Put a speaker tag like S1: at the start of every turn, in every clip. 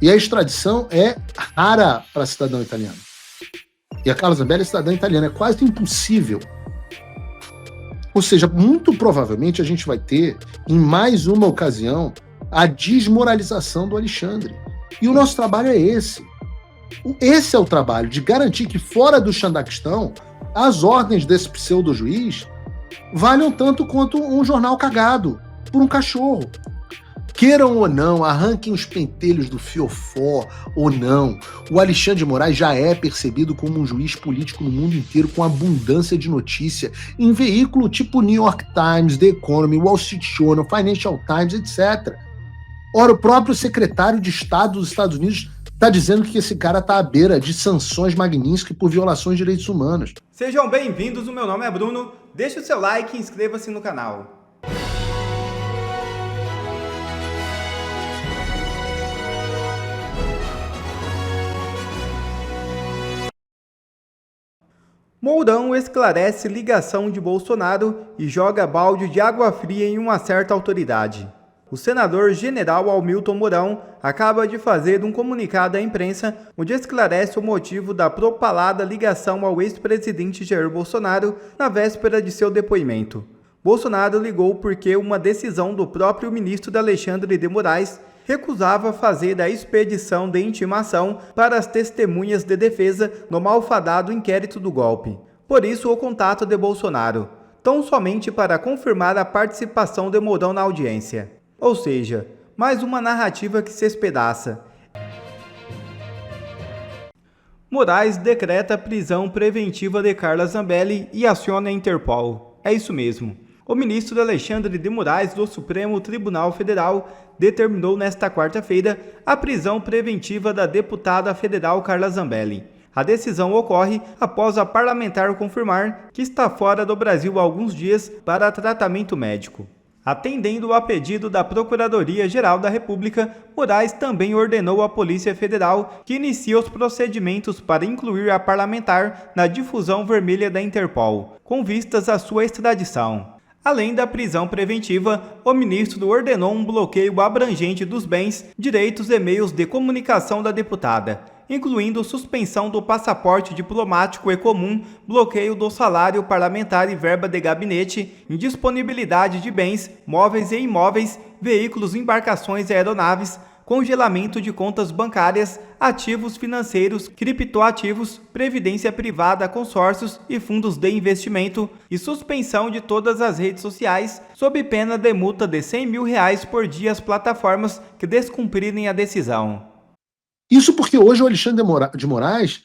S1: E a extradição é rara para cidadão italiano. E a Carla Zambelli é cidadã italiana, é quase impossível. Ou seja, muito provavelmente a gente vai ter, em mais uma ocasião, a desmoralização do Alexandre. E o nosso trabalho é esse. Esse é o trabalho, de garantir que fora do Xandaquistão, as ordens desse pseudo-juiz valham tanto quanto um jornal cagado por um cachorro. Queiram ou não, arranquem os pentelhos do fiofó ou não, o Alexandre de Moraes já é percebido como um juiz político no mundo inteiro com abundância de notícia em veículo tipo New York Times, The Economy, Wall Street Journal, Financial Times, etc. Ora, o próprio secretário de Estado dos Estados Unidos está dizendo que esse cara está à beira de sanções Magnitsky por violações de direitos humanos.
S2: Sejam bem-vindos, o meu nome é Bruno, deixe o seu like e inscreva-se no canal. Mourão esclarece ligação de Bolsonaro e joga balde de água fria em uma certa autoridade. O senador general Hamilton Mourão acaba de fazer um comunicado à imprensa onde esclarece o motivo da propalada ligação ao ex-presidente Jair Bolsonaro na véspera de seu depoimento. Bolsonaro ligou porque uma decisão do próprio ministro Alexandre de Moraes recusava fazer a expedição de intimação para as testemunhas de defesa no malfadado inquérito do golpe. Por isso, o contato de Bolsonaro, tão somente para confirmar a participação de Mourão na audiência. Ou seja, mais uma narrativa que se espedaça. Moraes decreta prisão preventiva de Carla Zambelli e aciona a Interpol. É isso mesmo. O ministro Alexandre de Moraes do Supremo Tribunal Federal determinou nesta quarta-feira a prisão preventiva da deputada federal Carla Zambelli. A decisão ocorre após a parlamentar confirmar que está fora do Brasil há alguns dias para tratamento médico. Atendendo a pedido da Procuradoria-Geral da República, Moraes também ordenou à Polícia Federal que inicie os procedimentos para incluir a parlamentar na difusão vermelha da Interpol, com vistas à sua extradição. Além da prisão preventiva, o ministro ordenou um bloqueio abrangente dos bens, direitos e meios de comunicação da deputada, incluindo suspensão do passaporte diplomático e comum, bloqueio do salário parlamentar e verba de gabinete, indisponibilidade de bens, móveis e imóveis, veículos, embarcações e aeronaves, congelamento de contas bancárias, ativos financeiros, criptoativos, previdência privada, consórcios e fundos de investimento e suspensão de todas as redes sociais, sob pena de multa de R$100 mil por dia às plataformas que descumprirem a decisão.
S1: Isso porque hoje o Alexandre de Moraes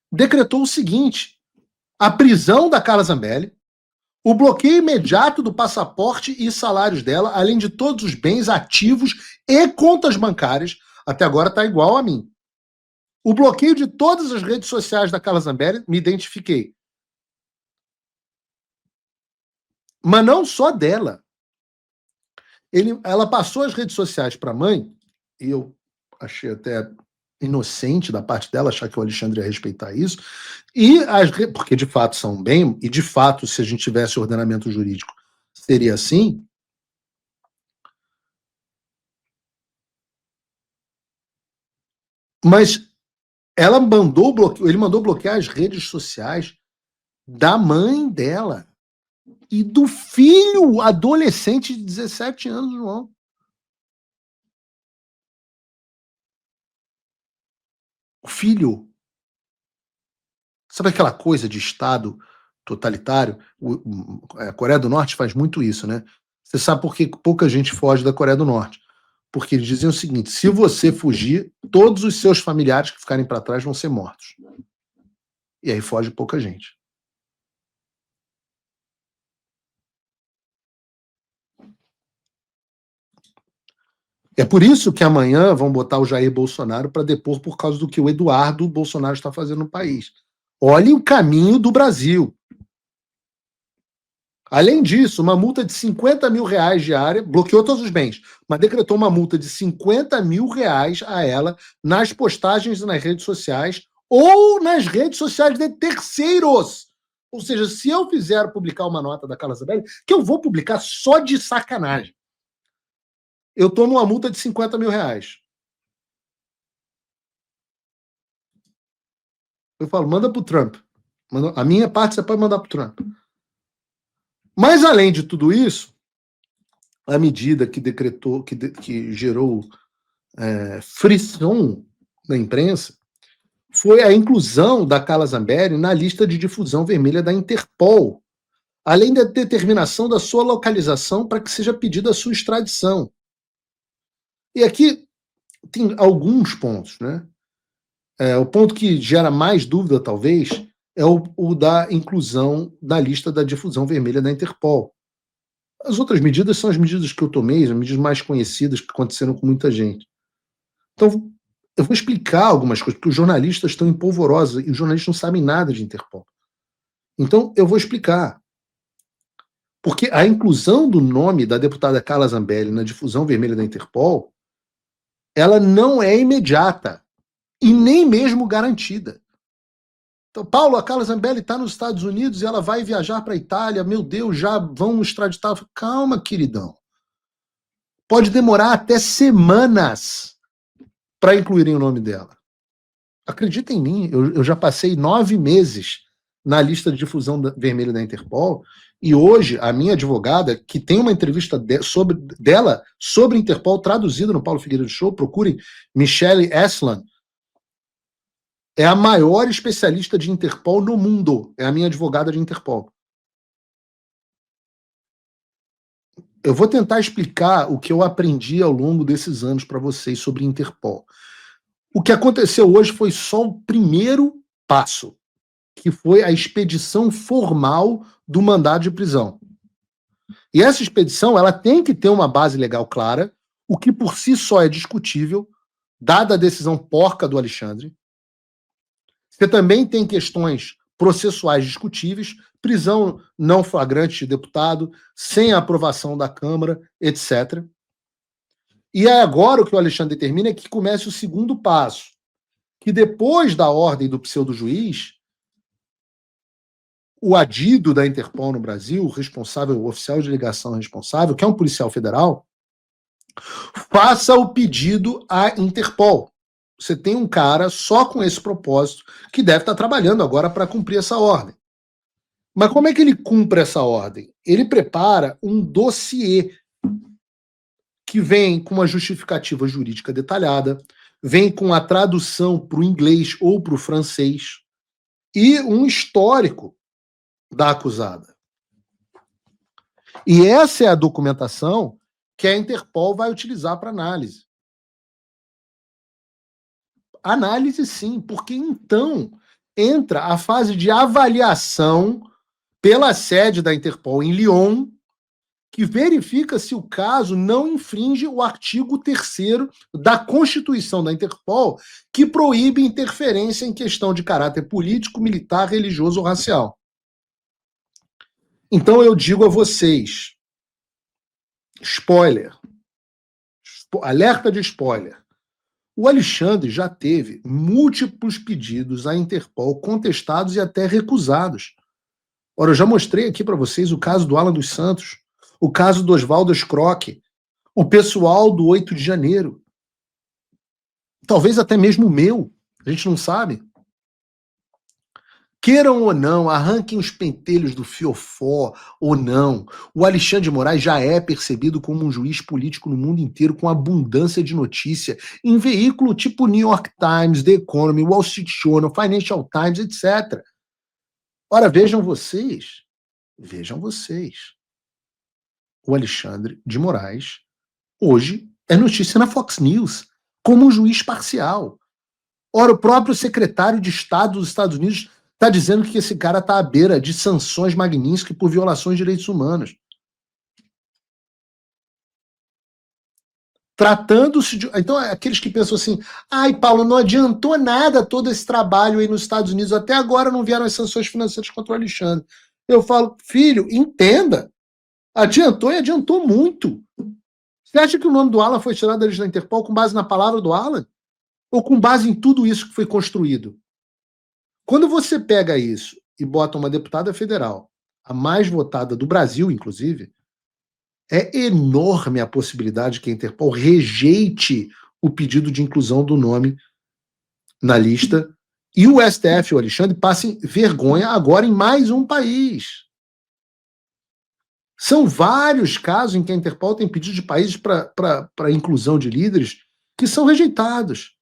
S1: decretou o seguinte: a prisão da Carla Zambelli, o bloqueio imediato do passaporte e salários dela, além de todos os bens ativos e contas bancárias, até agora está igual a mim. O bloqueio de todas as redes sociais da Carla Zambelli, me identifiquei. Mas não só dela. Ela passou as redes sociais para a mãe, e eu achei até inocente da parte dela achar que o Alexandre ia respeitar isso, porque de fato são bem, e de fato, se a gente tivesse ordenamento jurídico, seria assim. Mas ele mandou bloquear as redes sociais da mãe dela e do filho adolescente de 17 anos, João. O filho. Sabe aquela coisa de Estado totalitário? A Coreia do Norte faz muito isso, né? Você sabe por que pouca gente foge da Coreia do Norte? Porque eles dizem o seguinte: se você fugir, todos os seus familiares que ficarem para trás vão ser mortos. E aí foge pouca gente. É por isso que amanhã vão botar o Jair Bolsonaro para depor por causa do que o Eduardo Bolsonaro está fazendo no país. Olhe o caminho do Brasil. Além disso, uma multa de R$50 mil diária, bloqueou todos os bens, mas decretou uma multa de R$50 mil a ela nas postagens e nas redes sociais ou nas redes sociais de terceiros. Ou seja, se eu publicar uma nota da Carla Zambelli, que eu vou publicar só de sacanagem, eu tomo uma multa de R$50 mil. Eu falo, manda para o Trump. A minha parte você pode mandar para o Trump. Mas, além de tudo isso, a medida que decretou, que gerou frição na imprensa, foi a inclusão da Carla Zambelli na lista de difusão vermelha da Interpol, além da determinação da sua localização para que seja pedida a sua extradição. E aqui tem alguns pontos, né? O ponto que gera mais dúvida, talvez, é o da inclusão da lista da difusão vermelha da Interpol. As outras medidas são as medidas que eu tomei, as medidas mais conhecidas que aconteceram com muita gente. Então, eu vou explicar algumas coisas, porque os jornalistas estão em polvorosa e os jornalistas não sabem nada de Interpol. Então, eu vou explicar. Porque a inclusão do nome da deputada Carla Zambelli na difusão vermelha da Interpol, ela não é imediata e nem mesmo garantida. Então, Paulo, a Carla Zambelli está nos Estados Unidos e ela vai viajar para a Itália, meu Deus, já vão extraditar. Calma, queridão. Pode demorar até semanas para incluírem o nome dela. Acredita em mim, eu já passei 9 meses na lista de difusão vermelha da Interpol, e hoje a minha advogada, que tem uma entrevista dela sobre Interpol traduzida no Paulo Figueiredo Show, procurem Michelle Eslan, é a maior especialista de Interpol no mundo, é a minha advogada de Interpol. Eu vou tentar explicar o que eu aprendi ao longo desses anos para vocês sobre Interpol. O que aconteceu hoje foi só o primeiro passo, que foi a expedição formal do mandado de prisão. E essa expedição, ela tem que ter uma base legal clara, o que por si só é discutível, dada a decisão porca do Alexandre. Você também tem questões processuais discutíveis, prisão não flagrante de deputado, sem a aprovação da Câmara, etc. E agora o que o Alexandre determina é que comece o segundo passo, que depois da ordem do pseudo-juiz, o adido da Interpol no Brasil, o responsável, o oficial de ligação responsável, que é um policial federal, faça o pedido à Interpol. Você tem um cara só com esse propósito que deve estar trabalhando agora para cumprir essa ordem. Mas como é que ele cumpre essa ordem? Ele prepara um dossiê que vem com uma justificativa jurídica detalhada, vem com a tradução para o inglês ou para o francês e um histórico da acusada. E essa é a documentação que a Interpol vai utilizar para análise. Análise, sim, porque então entra a fase de avaliação pela sede da Interpol em Lyon, que verifica se o caso não infringe o artigo 3º da Constituição da Interpol, que proíbe interferência em questão de caráter político, militar, religioso ou racial. Então eu digo a vocês, spoiler, alerta de spoiler, o Alexandre já teve múltiplos pedidos à Interpol contestados e até recusados. Ora, eu já mostrei aqui para vocês o caso do Alan dos Santos, o caso do Oswaldo Scroque, o pessoal do 8 de janeiro. Talvez até mesmo o meu, a gente não sabe. Queiram ou não, arranquem os pentelhos do fiofó ou não, o Alexandre de Moraes já é percebido como um juiz político no mundo inteiro com abundância de notícia, em veículo tipo New York Times, The Economy, Wall Street Journal, Financial Times, etc. Ora, vejam vocês, o Alexandre de Moraes hoje é notícia na Fox News, como um juiz parcial. Ora, o próprio secretário de Estado dos Estados Unidos está dizendo que esse cara está à beira de sanções Magnitsky por violações de direitos humanos. Tratando-se de... Então, aqueles que pensam assim, ai, Paulo, não adiantou nada todo esse trabalho aí nos Estados Unidos, até agora não vieram as sanções financeiras contra o Alexandre. Eu falo, filho, entenda, adiantou e adiantou muito. Você acha que o nome do Alan foi tirado da lista da Interpol com base na palavra do Alan? Ou com base em tudo isso que foi construído? Quando você pega isso e bota uma deputada federal, a mais votada do Brasil, inclusive, é enorme a possibilidade que a Interpol rejeite o pedido de inclusão do nome na lista E o STF e o Alexandre passem vergonha agora em mais um país. São vários casos em que a Interpol tem pedido de países para inclusão de líderes que são rejeitados.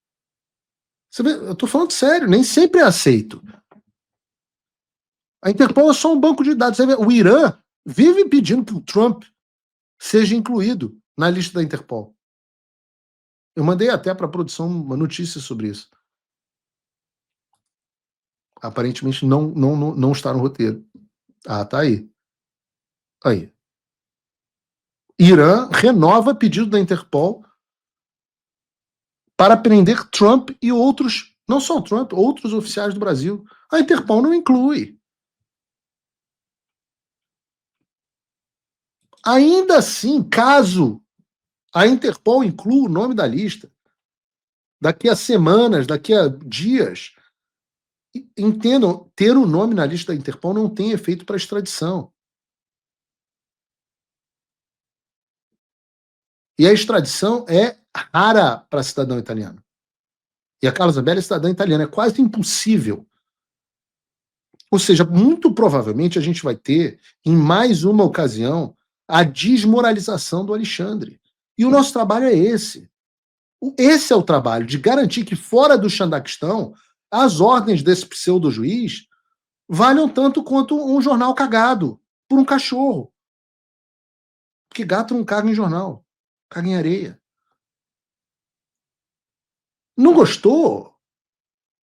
S1: Você vê, eu estou falando sério, nem sempre é aceito. A Interpol é só um banco de dados. Você vê, o Irã vive pedindo que o Trump seja incluído na lista da Interpol. Eu mandei até para a produção uma notícia sobre isso. Aparentemente não está no roteiro. Ah, tá aí. Aí. Irã renova pedido da Interpol para prender Trump e outros, não só o Trump, outros oficiais do Brasil. A Interpol não inclui. Ainda assim, caso a Interpol inclua o nome da lista, daqui a semanas, daqui a dias, entendam, ter o nome na lista da Interpol não tem efeito para extradição. E a extradição é rara para cidadão italiano. E a Carla Zambelli é cidadã italiana, é quase impossível. Ou seja, muito provavelmente a gente vai ter, em mais uma ocasião, a desmoralização do Alexandre. E o nosso trabalho é esse. Esse é o trabalho, de garantir que fora do Xandaquistão, as ordens desse pseudo-juiz valham tanto quanto um jornal cagado por um cachorro. Porque gato não caga em jornal, caga em areia. Não gostou?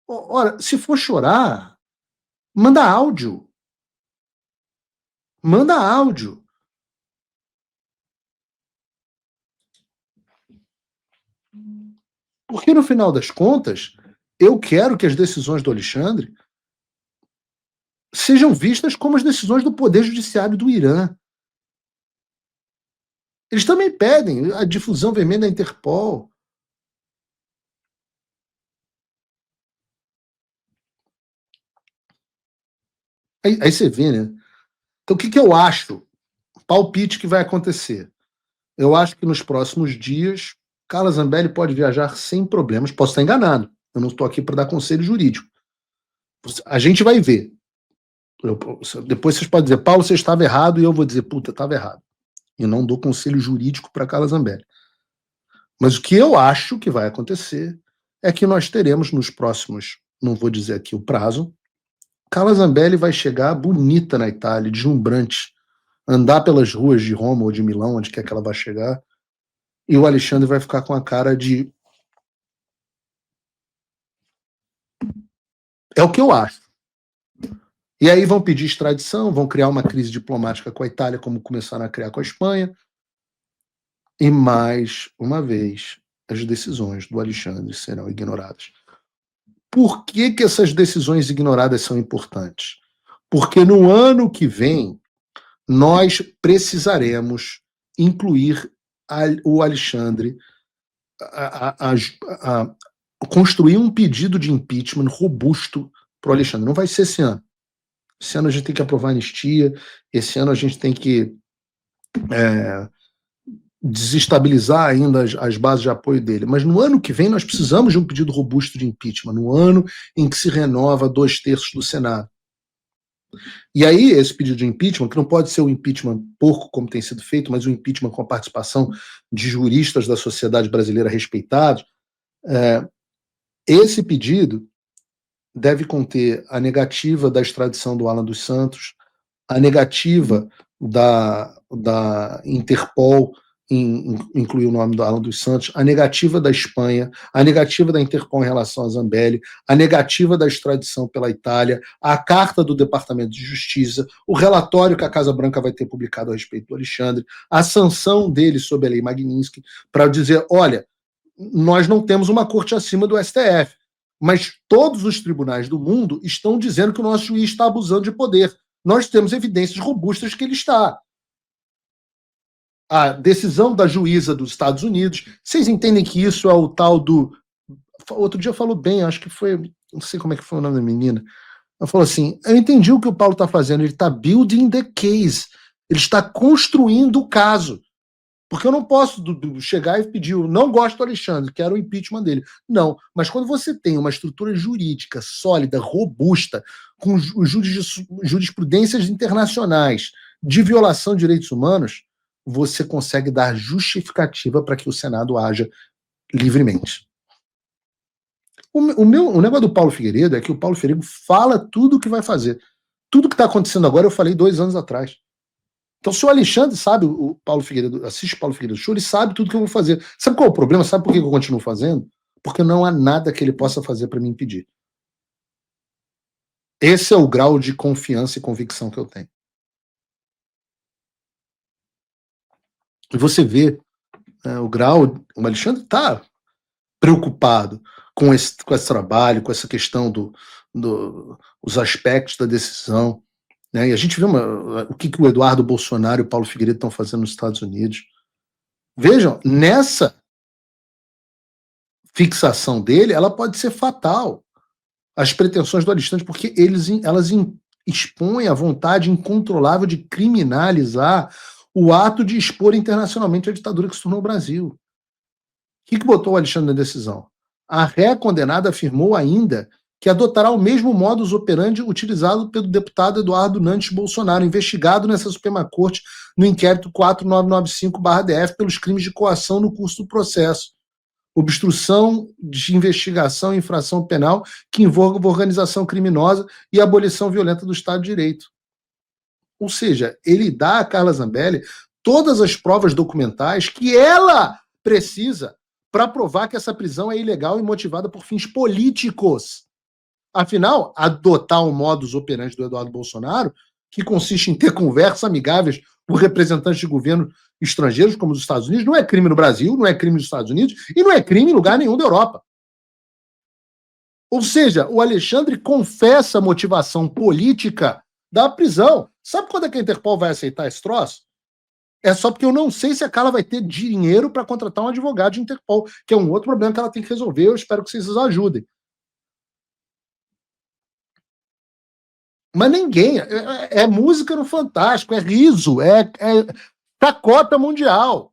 S1: Ora, se for chorar, manda áudio. Manda áudio. Porque no final das contas, eu quero que as decisões do Alexandre sejam vistas como as decisões do Poder Judiciário do Irã. Eles também pedem a difusão vermelha da Interpol. Aí você vê, né? Então, o que eu acho? Palpite que vai acontecer. Eu acho que nos próximos dias, Carla Zambelli pode viajar sem problemas. Posso estar enganado. Eu não estou aqui para dar conselho jurídico. A gente vai ver. Depois vocês podem dizer, Paulo, você estava errado, e eu vou dizer, puta, estava errado. E não dou conselho jurídico para Carla Zambelli. Mas o que eu acho que vai acontecer é que nós teremos nos próximos, não vou dizer aqui o prazo, Carla Zambelli vai chegar bonita na Itália, deslumbrante, andar pelas ruas de Roma ou de Milão, onde quer que ela vá chegar, e o Alexandre vai ficar com a cara de... É o que eu acho. E aí vão pedir extradição, vão criar uma crise diplomática com a Itália, como começaram a criar com a Espanha, e mais uma vez as decisões do Alexandre serão ignoradas. Por que essas decisões ignoradas são importantes? Porque no ano que vem nós precisaremos incluir o Alexandre a construir um pedido de impeachment robusto para o Alexandre. Não vai ser esse ano. Esse ano a gente tem que aprovar a anistia, esse ano a gente tem que desestabilizar ainda as bases de apoio dele. Mas no ano que vem nós precisamos de um pedido robusto de impeachment, no ano em que se renova 2/3 do Senado. E aí esse pedido de impeachment, que não pode ser o impeachment porco como tem sido feito, mas o impeachment com a participação de juristas da sociedade brasileira respeitados, esse pedido deve conter a negativa da extradição do Alan dos Santos, a negativa da Interpol em incluir o nome do Alan dos Santos, a negativa da Espanha, a negativa da Interpol em relação a Zambelli, a negativa da extradição pela Itália, a carta do Departamento de Justiça, o relatório que a Casa Branca vai ter publicado a respeito do Alexandre, a sanção dele sobre a Lei Magnitsky, para dizer, olha, nós não temos uma corte acima do STF, mas todos os tribunais do mundo estão dizendo que o nosso juiz está abusando de poder. Nós temos evidências robustas que ele está. A decisão da juíza dos Estados Unidos, vocês entendem que isso é o tal do... Outro dia falou bem, acho que foi... Não sei como é que foi o nome da menina. Ela falou assim, eu entendi o que o Paulo está fazendo, ele está building the case, ele está construindo o caso. Porque eu não posso chegar e pedir, eu não gosto do Alexandre, quero o impeachment dele. Não, mas quando você tem uma estrutura jurídica sólida, robusta, com jurisprudências internacionais de violação de direitos humanos, você consegue dar justificativa para que o Senado haja livremente. O negócio do Paulo Figueiredo é que o Paulo Figueiredo fala tudo o que vai fazer. Tudo que está acontecendo agora eu falei 2 anos atrás. Então, se o Alexandre sabe, o Paulo Figueiredo, assiste o Paulo Figueiredo Show, ele sabe tudo que eu vou fazer. Sabe qual é o problema? Sabe por que eu continuo fazendo? Porque não há nada que ele possa fazer para me impedir. Esse é o grau de confiança e convicção que eu tenho. E você vê o grau, o Alexandre está preocupado com esse trabalho, com essa questão dos aspectos da decisão. Né? E a gente vê o que o Eduardo Bolsonaro e o Paulo Figueiredo estão fazendo nos Estados Unidos. Vejam, nessa fixação dele, ela pode ser fatal às pretensões do Alexandre, porque elas expõem a vontade incontrolável de criminalizar o ato de expor internacionalmente a ditadura que se tornou o Brasil. O que botou o Alexandre na decisão? A ré condenada afirmou ainda que adotará o mesmo modus operandi utilizado pelo deputado Eduardo Nantes Bolsonaro, investigado nessa Suprema Corte no inquérito 4995/DF pelos crimes de coação no curso do processo, obstrução de investigação e infração penal que envolva organização criminosa e abolição violenta do Estado de Direito. Ou seja, ele dá a Carla Zambelli todas as provas documentais que ela precisa para provar que essa prisão é ilegal e motivada por fins políticos. Afinal, adotar o modus operandi do Eduardo Bolsonaro, que consiste em ter conversas amigáveis com representantes de governo estrangeiros, como os Estados Unidos, não é crime no Brasil, não é crime nos Estados Unidos e não é crime em lugar nenhum da Europa. Ou seja, o Alexandre confessa a motivação política da prisão. Sabe quando é que a Interpol vai aceitar esse troço? É só porque eu não sei se a Carla vai ter dinheiro para contratar um advogado de Interpol, que é um outro problema que ela tem que resolver. Eu espero que vocês ajudem. Mas ninguém. É música no Fantástico, é riso, é chacota mundial.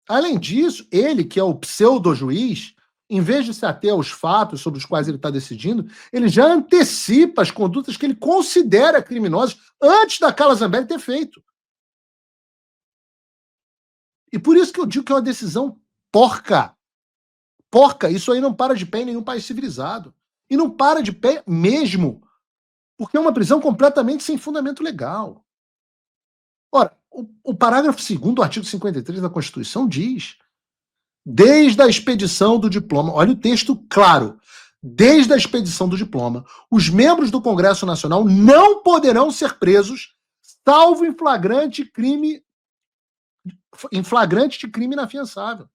S1: Além disso, ele, que é o pseudo-juiz, em vez de se ater aos fatos sobre os quais ele está decidindo, ele já antecipa as condutas que ele considera criminosas antes da Carla Zambelli ter feito. E por isso que eu digo que é uma decisão porca. Porca, isso aí não para de pé em nenhum país civilizado. E não para de pé mesmo, porque é uma prisão completamente sem fundamento legal. Ora, o parágrafo 2º do artigo 53 da Constituição diz: desde a expedição do diploma, olha o texto claro, desde a expedição do diploma, os membros do Congresso Nacional não poderão ser presos, salvo em flagrante de crime inafiançável.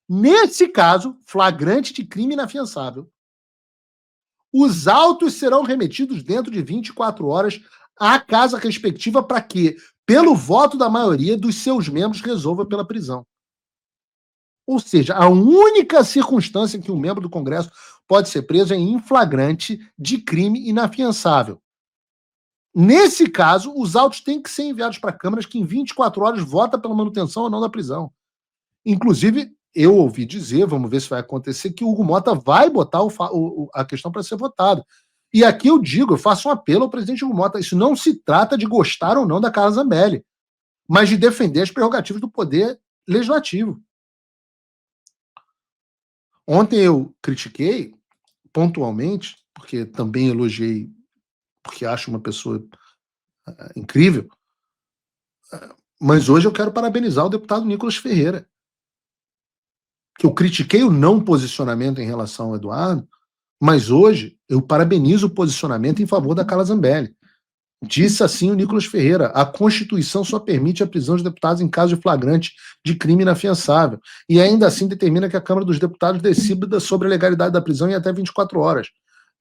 S1: Nesse caso, flagrante de crime inafiançável, os autos serão remetidos dentro de 24 horas à casa respectiva para que, pelo voto da maioria dos seus membros, resolva pela prisão. Ou seja, a única circunstância em que um membro do Congresso pode ser preso é em flagrante de crime inafiançável. Nesse caso, os autos têm que ser enviados para câmaras que em 24 horas vota pela manutenção ou não da prisão. Inclusive, eu ouvi dizer, vamos ver se vai acontecer, que o Hugo Mota vai botar a questão para ser votada. E aqui eu digo, eu faço um apelo ao presidente Hugo Mota, isso não se trata de gostar ou não da Carla Zambelli, mas de defender as prerrogativas do poder legislativo. Ontem eu critiquei, pontualmente, porque também elogiei, porque acho uma pessoa incrível, mas hoje eu quero parabenizar o deputado Nicolas Ferreira, que eu critiquei o não posicionamento em relação ao Eduardo, mas hoje eu parabenizo o posicionamento em favor da Carla Zambelli. Disse assim o Nicolas Ferreira: a Constituição só permite a prisão de deputados em caso de flagrante de crime inafiançável, e ainda assim determina que a Câmara dos Deputados decida sobre a legalidade da prisão em até 24 horas.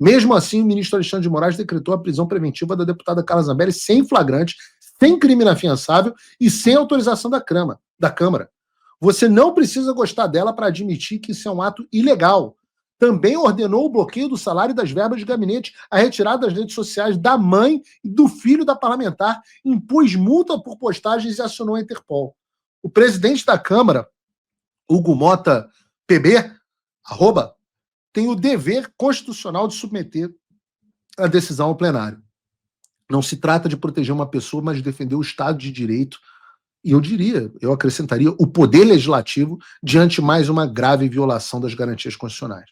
S1: Mesmo assim, o ministro Alexandre de Moraes decretou a prisão preventiva da deputada Carla Zambelli sem flagrante, sem crime inafiançável e sem autorização da Câmara. Você não precisa gostar dela para admitir que isso é um ato ilegal. também ordenou o bloqueio do salário e das verbas de gabinete, a retirada das redes sociais da mãe e do filho da parlamentar, impôs multa por postagens e acionou a Interpol. O presidente da Câmara, Hugo Mota PB, tem o dever constitucional de submeter a decisão ao plenário. Não se trata de proteger uma pessoa, mas de defender o Estado de Direito e eu acrescentaria, o poder legislativo diante mais uma grave violação das garantias constitucionais.